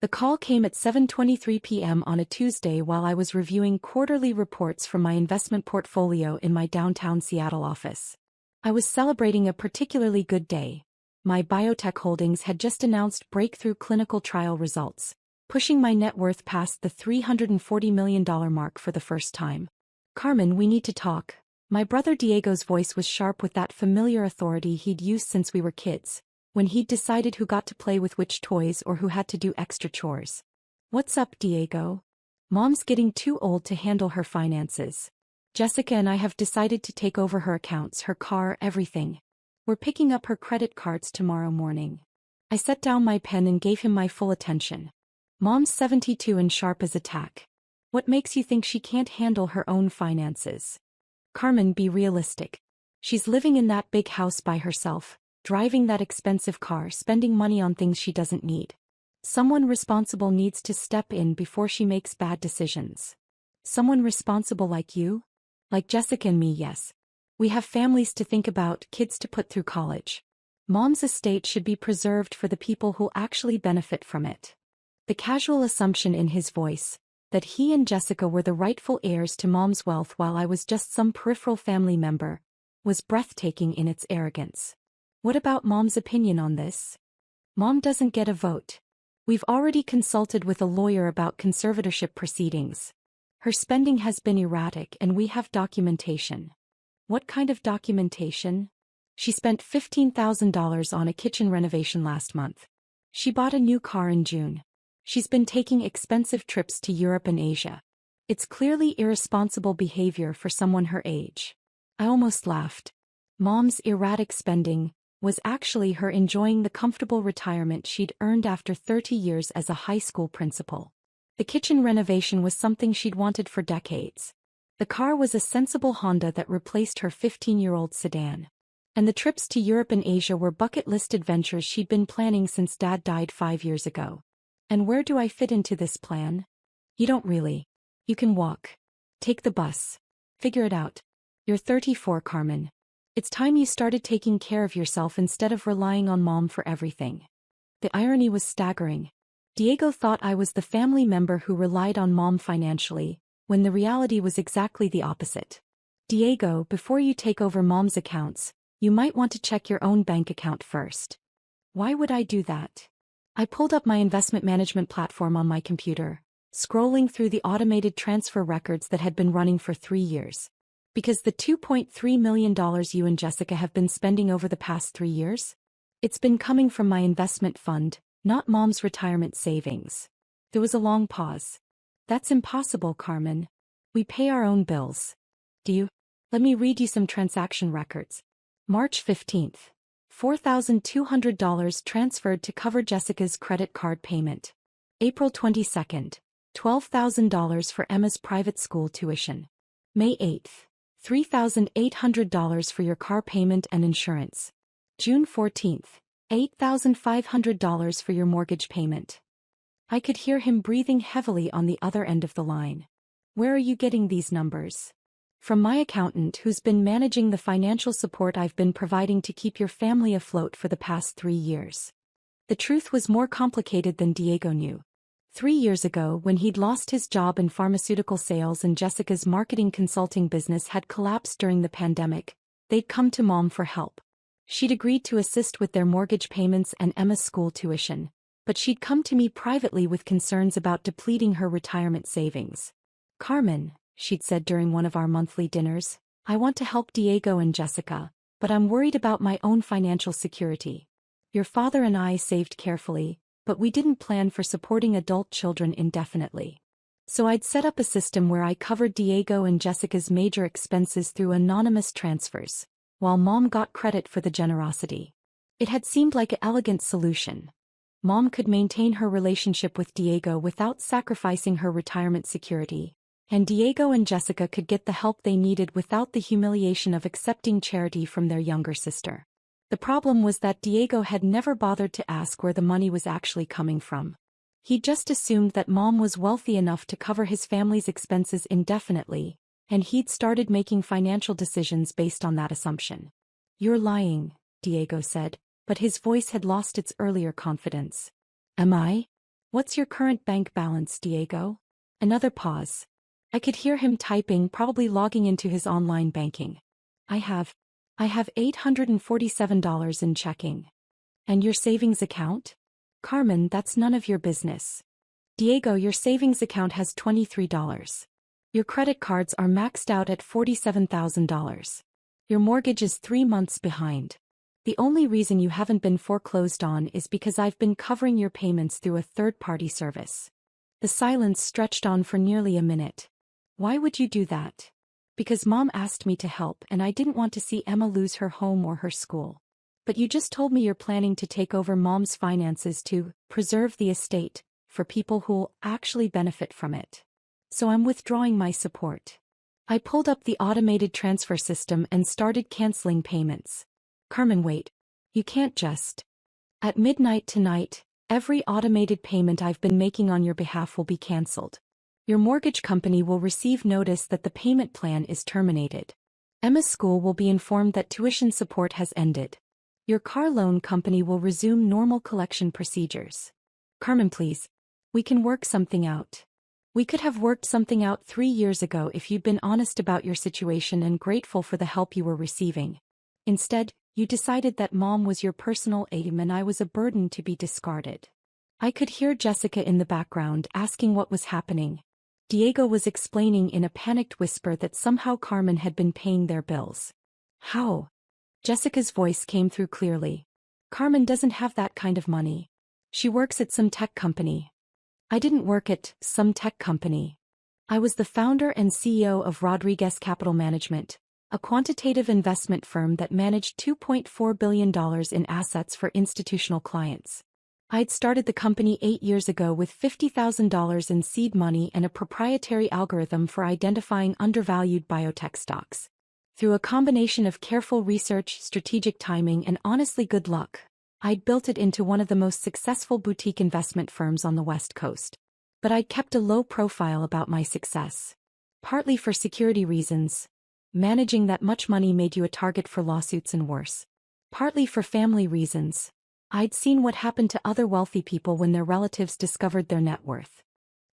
The call came at 7:23 p.m. on a Tuesday while I was reviewing quarterly reports from my investment portfolio in my downtown Seattle office. I was celebrating a particularly good day. My biotech holdings had just announced breakthrough clinical trial results, pushing my net worth past the $340 million mark for the first time. "Carmen, we need to talk." My brother Diego's voice was sharp with that familiar authority he'd used since we were kids, when he'd decided who got to play with which toys or who had to do extra chores. "What's up, Diego?" "Mom's getting too old to handle her finances. Jessica and I have decided to take over her accounts, her car, everything. We're picking up her credit cards tomorrow morning." I set down my pen and gave him my full attention. "Mom's 72 and sharp as a tack. What makes you think she can't handle her own finances?" "Carmen, be realistic. She's living in that big house by herself, driving that expensive car, spending money on things she doesn't need. Someone responsible needs to step in before she makes bad decisions." "Someone responsible like you?" "Like Jessica and me, yes. We have families to think about, kids to put through college. Mom's estate should be preserved for the people who'll actually benefit from it." The casual assumption in his voice, that he and Jessica were the rightful heirs to Mom's wealth while I was just some peripheral family member, was breathtaking in its arrogance. "What about Mom's opinion on this?" "Mom doesn't get a vote. We've already consulted with a lawyer about conservatorship proceedings. Her spending has been erratic and we have documentation." "What kind of documentation?" "She spent $15,000 on a kitchen renovation last month. She bought a new car in June. She's been taking expensive trips to Europe and Asia. It's clearly irresponsible behavior for someone her age." I almost laughed. Mom's erratic spending was actually her enjoying the comfortable retirement she'd earned after 30 years as a high school principal. The kitchen renovation was something she'd wanted for decades. The car was a sensible Honda that replaced her 15-year-old sedan. And the trips to Europe and Asia were bucket-list adventures she'd been planning since Dad died 5 years ago. And where do I fit into this plan? "You don't really. You can walk. Take the bus. Figure it out. You're 34, Carmen. It's time you started taking care of yourself instead of relying on Mom for everything." The irony was staggering. Diego thought I was the family member who relied on Mom financially, when the reality was exactly the opposite. "Diego, before you take over Mom's accounts, you might want to check your own bank account first." "Why would I do that?" I pulled up my investment management platform on my computer, scrolling through the automated transfer records that had been running for 3 years. "Because the $2.3 million you and Jessica have been spending over the past 3 years? It's been coming from my investment fund, not Mom's retirement savings." There was a long pause. "That's impossible, Carmen. We pay our own bills." "Do you? Let me read you some transaction records." March 15th. $4,200 transferred to cover Jessica's credit card payment. April 22nd. $12,000 for Emma's private school tuition. May 8th. $3,800 for your car payment and insurance. June 14th. $8,500 for your mortgage payment. I could hear him breathing heavily on the other end of the line. "Where are you getting these numbers?" "From my accountant who's been managing the financial support I've been providing to keep your family afloat for the past 3 years." The truth was more complicated than Diego knew. 3 years ago, when he'd lost his job in pharmaceutical sales and Jessica's marketing consulting business had collapsed during the pandemic, they'd come to Mom for help. She'd agreed to assist with their mortgage payments and Emma's school tuition, but she'd come to me privately with concerns about depleting her retirement savings. "Carmen," she'd said during one of our monthly dinners, "I want to help Diego and Jessica, but I'm worried about my own financial security. Your father and I saved carefully, but we didn't plan for supporting adult children indefinitely. So I'd set up a system where I covered Diego and Jessica's major expenses through anonymous transfers, while Mom got credit for the generosity. It had seemed like an elegant solution. Mom could maintain her relationship with Diego without sacrificing her retirement security, and Diego and Jessica could get the help they needed without the humiliation of accepting charity from their younger sister. The problem was that Diego had never bothered to ask where the money was actually coming from. He just assumed that Mom was wealthy enough to cover his family's expenses indefinitely, and he'd started making financial decisions based on that assumption. "You're lying," Diego said, but his voice had lost its earlier confidence. "Am I? What's your current bank balance, Diego? Another pause. I could hear him typing, probably logging into his online banking. I have $847 in checking. And your savings account? Carmen, that's none of your business. Diego, your savings account has $23. Your credit cards are maxed out at $47,000. Your mortgage is 3 months behind. The only reason you haven't been foreclosed on is because I've been covering your payments through a third-party service. The silence stretched on for nearly a minute. Why would you do that? Because Mom asked me to help and I didn't want to see Emma lose her home or her school. But you just told me you're planning to take over Mom's finances to preserve the estate for people who'll actually benefit from it. So I'm withdrawing my support. I pulled up the automated transfer system and started canceling payments. Carmen, wait. You can't just. At midnight tonight, every automated payment I've been making on your behalf will be canceled. Your mortgage company will receive notice that the payment plan is terminated. Emma's school will be informed that tuition support has ended. Your car loan company will resume normal collection procedures. Carmen, please. We can work something out. We could have worked something out 3 years ago if you'd been honest about your situation and grateful for the help you were receiving. Instead, you decided that Mom was your personal aim and I was a burden to be discarded. I could hear Jessica in the background asking what was happening. Diego was explaining in a panicked whisper that somehow Carmen had been paying their bills. How? Jessica's voice came through clearly. Carmen doesn't have that kind of money. She works at some tech company. I didn't work at some tech company. I was the founder and CEO of Rodriguez Capital Management, a quantitative investment firm that managed $2.4 billion in assets for institutional clients. I'd started the company 8 years ago with $50,000 in seed money and a proprietary algorithm for identifying undervalued biotech stocks. Through a combination of careful research, strategic timing, and honestly good luck, I'd built it into one of the most successful boutique investment firms on the West Coast. But I'd kept a low profile about my success. Partly for security reasons. Managing that much money made you a target for lawsuits and worse. Partly for family reasons. I'd seen what happened to other wealthy people when their relatives discovered their net worth.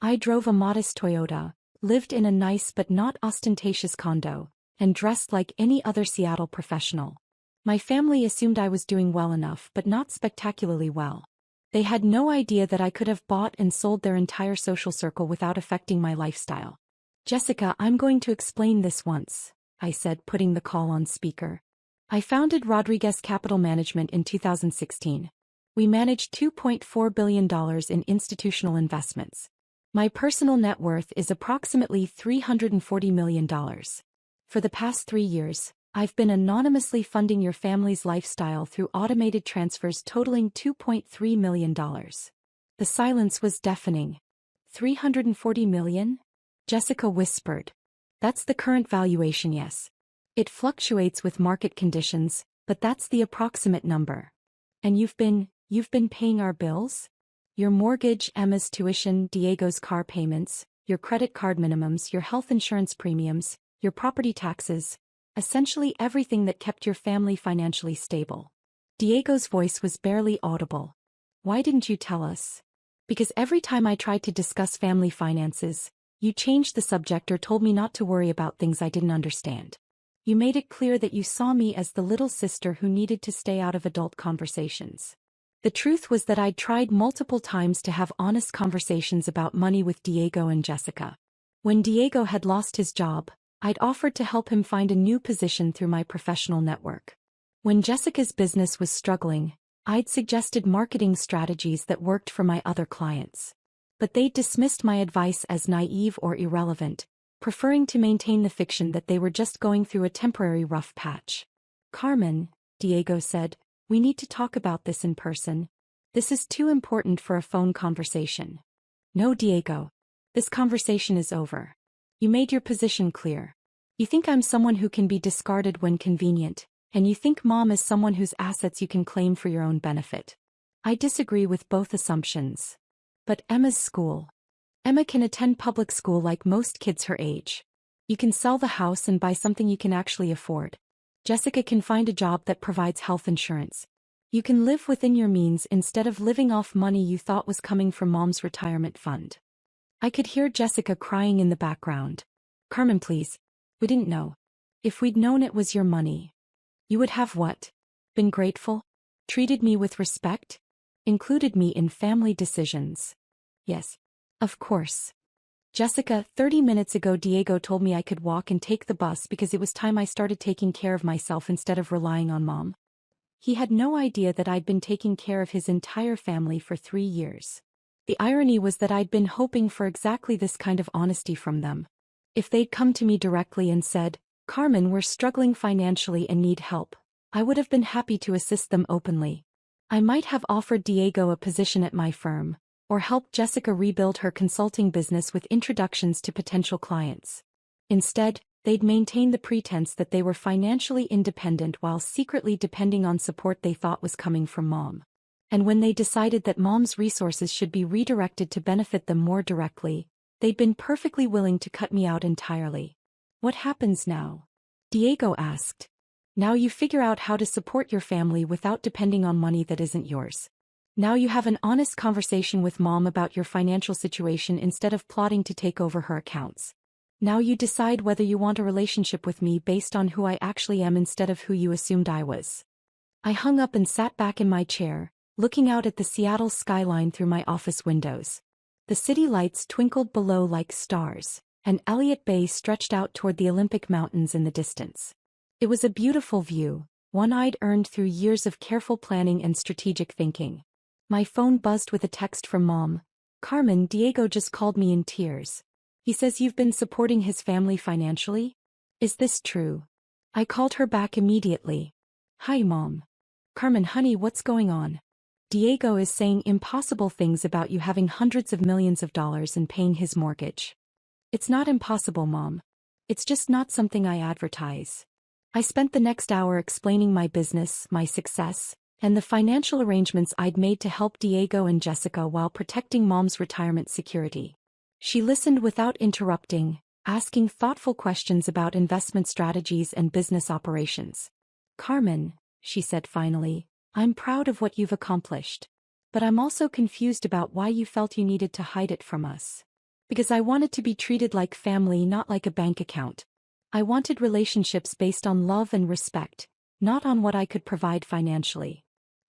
I drove a modest Toyota, lived in a nice but not ostentatious condo, and dressed like any other Seattle professional. My family assumed I was doing well enough but not spectacularly well. They had no idea that I could have bought and sold their entire social circle without affecting my lifestyle. Jessica, I'm going to explain this once, I said, putting the call on speaker. I founded Rodriguez Capital Management in 2016. We managed $2.4 billion in institutional investments. My personal net worth is approximately $340 million. For the past 3 years, I've been anonymously funding your family's lifestyle through automated transfers totaling $2.3 million. The silence was deafening. $340 million? Jessica whispered. That's the current valuation, yes. It fluctuates with market conditions, but that's the approximate number. And you've been paying our bills? Your mortgage, Emma's tuition, Diego's car payments, your credit card minimums, your health insurance premiums, your property taxes, essentially everything that kept your family financially stable. Diego's voice was barely audible. Why didn't you tell us? Because every time I tried to discuss family finances, you changed the subject or told me not to worry about things I didn't understand. You made it clear that you saw me as the little sister who needed to stay out of adult conversations. The truth was that I'd tried multiple times to have honest conversations about money with Diego and Jessica. When Diego had lost his job, I'd offered to help him find a new position through my professional network. When Jessica's business was struggling, I'd suggested marketing strategies that worked for my other clients. But they dismissed my advice as naive or irrelevant, preferring to maintain the fiction that they were just going through a temporary rough patch. Carmen, Diego said, we need to talk about this in person. This is too important for a phone conversation. No, Diego. This conversation is over. You made your position clear. You think I'm someone who can be discarded when convenient, and you think Mom is someone whose assets you can claim for your own benefit. I disagree with both assumptions. But Emma's school. Emma can attend public school like most kids her age. You can sell the house and buy something you can actually afford. Jessica can find a job that provides health insurance. You can live within your means instead of living off money you thought was coming from mom's retirement fund. I could hear Jessica crying in the background. Carmen, please. We didn't know. If we'd known it was your money. You would have what? Been grateful? Treated me with respect? Included me in family decisions? Yes. Of course. Jessica, 30 minutes ago Diego told me I could walk and take the bus because it was time I started taking care of myself instead of relying on mom. He had no idea that I'd been taking care of his entire family for 3 years. The irony was that I'd been hoping for exactly this kind of honesty from them. If they'd come to me directly and said, Carmen, we're struggling financially and need help, I would have been happy to assist them openly. I might have offered Diego a position at my firm, or helped Jessica rebuild her consulting business with introductions to potential clients. Instead, they'd maintain the pretense that they were financially independent while secretly depending on support they thought was coming from mom. And when they decided that mom's resources should be redirected to benefit them more directly, they'd been perfectly willing to cut me out entirely. What happens now? Diego asked. Now you figure out how to support your family without depending on money that isn't yours. Now you have an honest conversation with mom about your financial situation instead of plotting to take over her accounts. Now you decide whether you want a relationship with me based on who I actually am instead of who you assumed I was. I hung up and sat back in my chair, looking out at the Seattle skyline through my office windows. The city lights twinkled below like stars, and Elliott Bay stretched out toward the Olympic Mountains in the distance. It was a beautiful view, one I'd earned through years of careful planning and strategic thinking. My phone buzzed with a text from mom. Carmen, Diego just called me in tears. He says you've been supporting his family financially? Is this true? I called her back immediately. Hi, Mom. Carmen, honey, what's going on? Diego is saying impossible things about you having hundreds of millions of dollars and paying his mortgage. It's not impossible, Mom. It's just not something I advertise. I spent the next hour explaining my business, my success, and the financial arrangements I'd made to help Diego and Jessica while protecting Mom's retirement security. She listened without interrupting, asking thoughtful questions about investment strategies and business operations. Carmen, she said finally, I'm proud of what you've accomplished. But I'm also confused about why you felt you needed to hide it from us. Because I wanted to be treated like family, not like a bank account. I wanted relationships based on love and respect, not on what I could provide financially.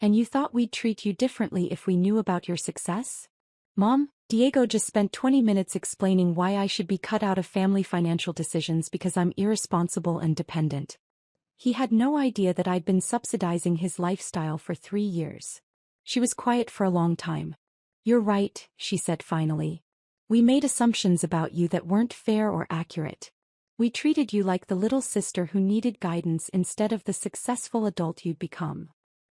And you thought we'd treat you differently if we knew about your success? Mom, Diego just spent 20 minutes explaining why I should be cut out of family financial decisions because I'm irresponsible and dependent. He had no idea that I'd been subsidizing his lifestyle for 3 years. She was quiet for a long time. You're right, she said finally. We made assumptions about you that weren't fair or accurate. We treated you like the little sister who needed guidance instead of the successful adult you'd become.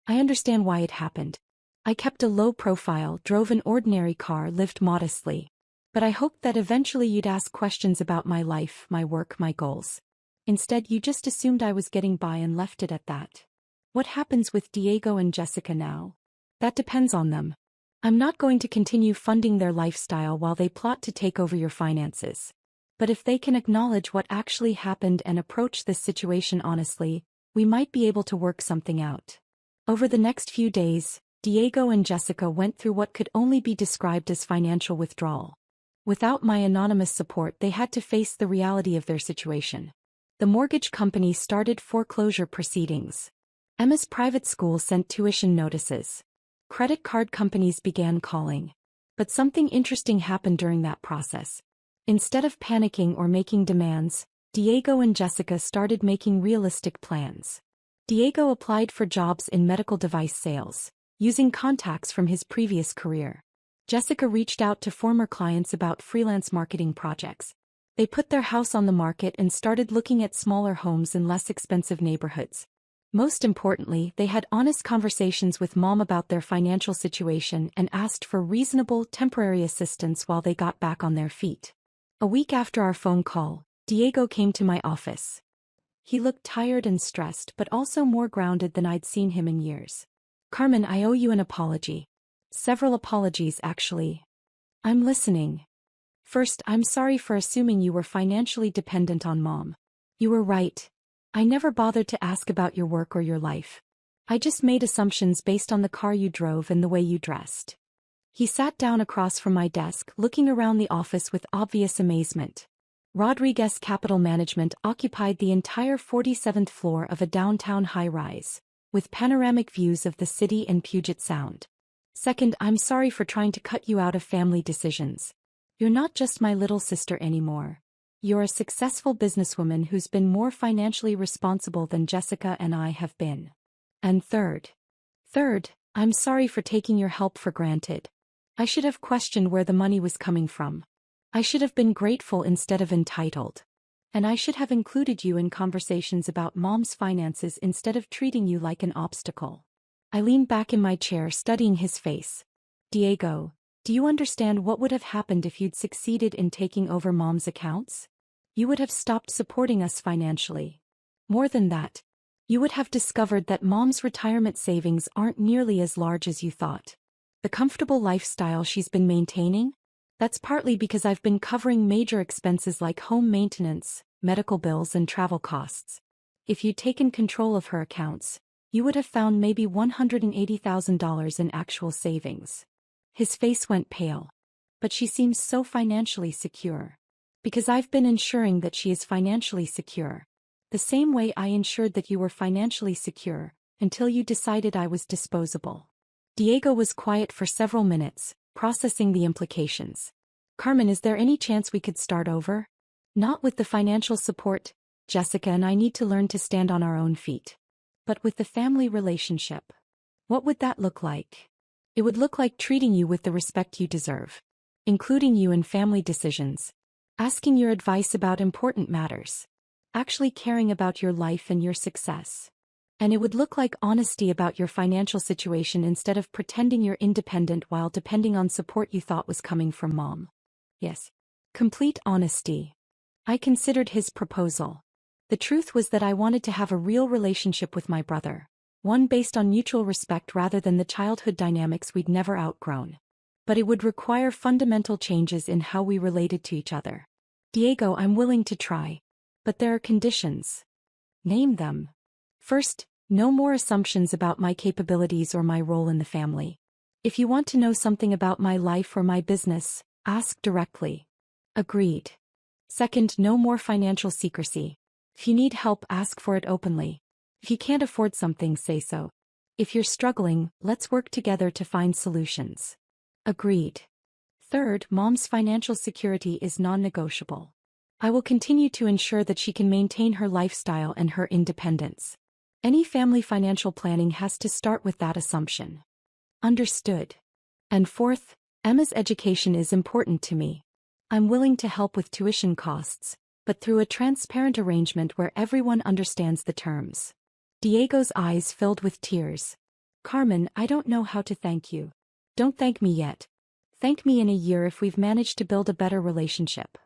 I understand why it happened. I kept a low profile, drove an ordinary car, lived modestly. But I hoped that eventually you'd ask questions about my life, my work, my goals. Instead, you just assumed I was getting by and left it at that. What happens with Diego and Jessica now? That depends on them. I'm not going to continue funding their lifestyle while they plot to take over your finances. But if they can acknowledge what actually happened and approach this situation honestly, we might be able to work something out. Over the next few days, Diego and Jessica went through what could only be described as financial withdrawal. Without my anonymous support, they had to face the reality of their situation. The mortgage company started foreclosure proceedings. Emma's private school sent tuition notices. Credit card companies began calling. But something interesting happened during that process. Instead of panicking or making demands, Diego and Jessica started making realistic plans. Diego applied for jobs in medical device sales, using contacts from his previous career. Jessica reached out to former clients about freelance marketing projects. They put their house on the market and started looking at smaller homes in less expensive neighborhoods. Most importantly, they had honest conversations with Mom about their financial situation and asked for reasonable, temporary assistance while they got back on their feet. A week after our phone call, Diego came to my office. He looked tired and stressed but also more grounded than I'd seen him in years. Carmen, I owe you an apology. Several apologies, actually. I'm listening. First, I'm sorry for assuming you were financially dependent on Mom. You were right. I never bothered to ask about your work or your life. I just made assumptions based on the car you drove and the way you dressed. He sat down across from my desk, looking around the office with obvious amazement. Rodriguez Capital Management occupied the entire 47th floor of a downtown high-rise, with panoramic views of the city and Puget Sound. Second, I'm sorry for trying to cut you out of family decisions. You're not just my little sister anymore. You're a successful businesswoman who's been more financially responsible than Jessica and I have been. And third, I'm sorry for taking your help for granted. I should have questioned where the money was coming from. I should have been grateful instead of entitled. And I should have included you in conversations about Mom's finances instead of treating you like an obstacle. I leaned back in my chair, studying his face. Diego, do you understand what would have happened if you'd succeeded in taking over Mom's accounts? You would have stopped supporting us financially. More than that, you would have discovered that Mom's retirement savings aren't nearly as large as you thought. The comfortable lifestyle she's been maintaining? That's partly because I've been covering major expenses like home maintenance, medical bills, and travel costs. If you'd taken control of her accounts, you would have found maybe $180,000 in actual savings. His face went pale. But she seems so financially secure. Because I've been ensuring that she is financially secure. The same way I ensured that you were financially secure, until you decided I was disposable. Diego was quiet for several minutes, processing the implications. Carmen, is there any chance we could start over? Not with the financial support. Jessica and I need to learn to stand on our own feet. But with the family relationship. What would that look like? It would look like treating you with the respect you deserve. Including you in family decisions. Asking your advice about important matters. Actually caring about your life and your success. And it would look like honesty about your financial situation instead of pretending you're independent while depending on support you thought was coming from Mom. Yes. Complete honesty. I considered his proposal. The truth was that I wanted to have a real relationship with my brother. One based on mutual respect rather than the childhood dynamics we'd never outgrown. But it would require fundamental changes in how we related to each other. Diego, I'm willing to try. But there are conditions. Name them. First, no more assumptions about my capabilities or my role in the family. If you want to know something about my life or my business, ask directly. Agreed. Second, no more financial secrecy. If you need help, ask for it openly. If you can't afford something, say so. If you're struggling, let's work together to find solutions. Agreed. Third, Mom's financial security is non-negotiable. I will continue to ensure that she can maintain her lifestyle and her independence. Any family financial planning has to start with that assumption. Understood. And fourth, Emma's education is important to me. I'm willing to help with tuition costs, but through a transparent arrangement where everyone understands the terms. Diego's eyes filled with tears. Carmen, I don't know how to thank you. Don't thank me yet. Thank me in a year if we've managed to build a better relationship.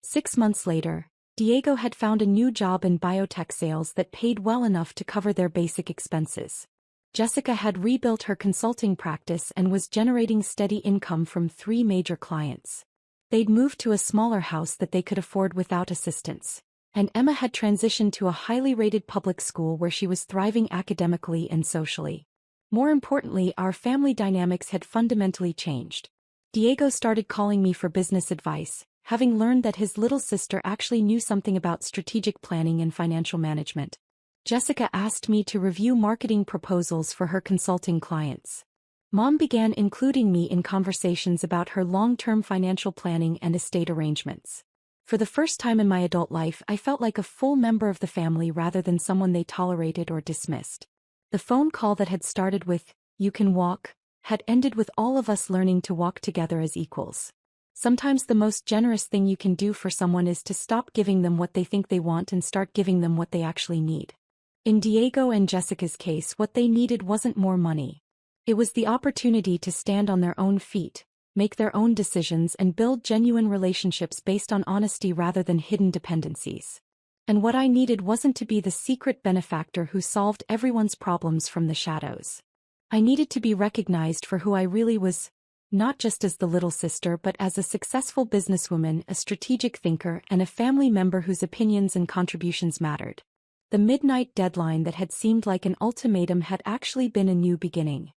6 months later, Diego had found a new job in biotech sales that paid well enough to cover their basic expenses. Jessica had rebuilt her consulting practice and was generating steady income from 3 major clients. They'd moved to a smaller house that they could afford without assistance. And Emma had transitioned to a highly rated public school where she was thriving academically and socially. More importantly, our family dynamics had fundamentally changed. Diego started calling me for business advice, having learned that his little sister actually knew something about strategic planning and financial management. Jessica asked me to review marketing proposals for her consulting clients. Mom began including me in conversations about her long-term financial planning and estate arrangements. For the first time in my adult life, I felt like a full member of the family rather than someone they tolerated or dismissed. The phone call that had started with, "You can walk," had ended with all of us learning to walk together as equals. Sometimes the most generous thing you can do for someone is to stop giving them what they think they want and start giving them what they actually need. In Diego and Jessica's case, what they needed wasn't more money. It was the opportunity to stand on their own feet, make their own decisions, and build genuine relationships based on honesty rather than hidden dependencies. And what I needed wasn't to be the secret benefactor who solved everyone's problems from the shadows. I needed to be recognized for who I really was, not just as the little sister but as a successful businesswoman, a strategic thinker, and a family member whose opinions and contributions mattered. The midnight deadline that had seemed like an ultimatum had actually been a new beginning.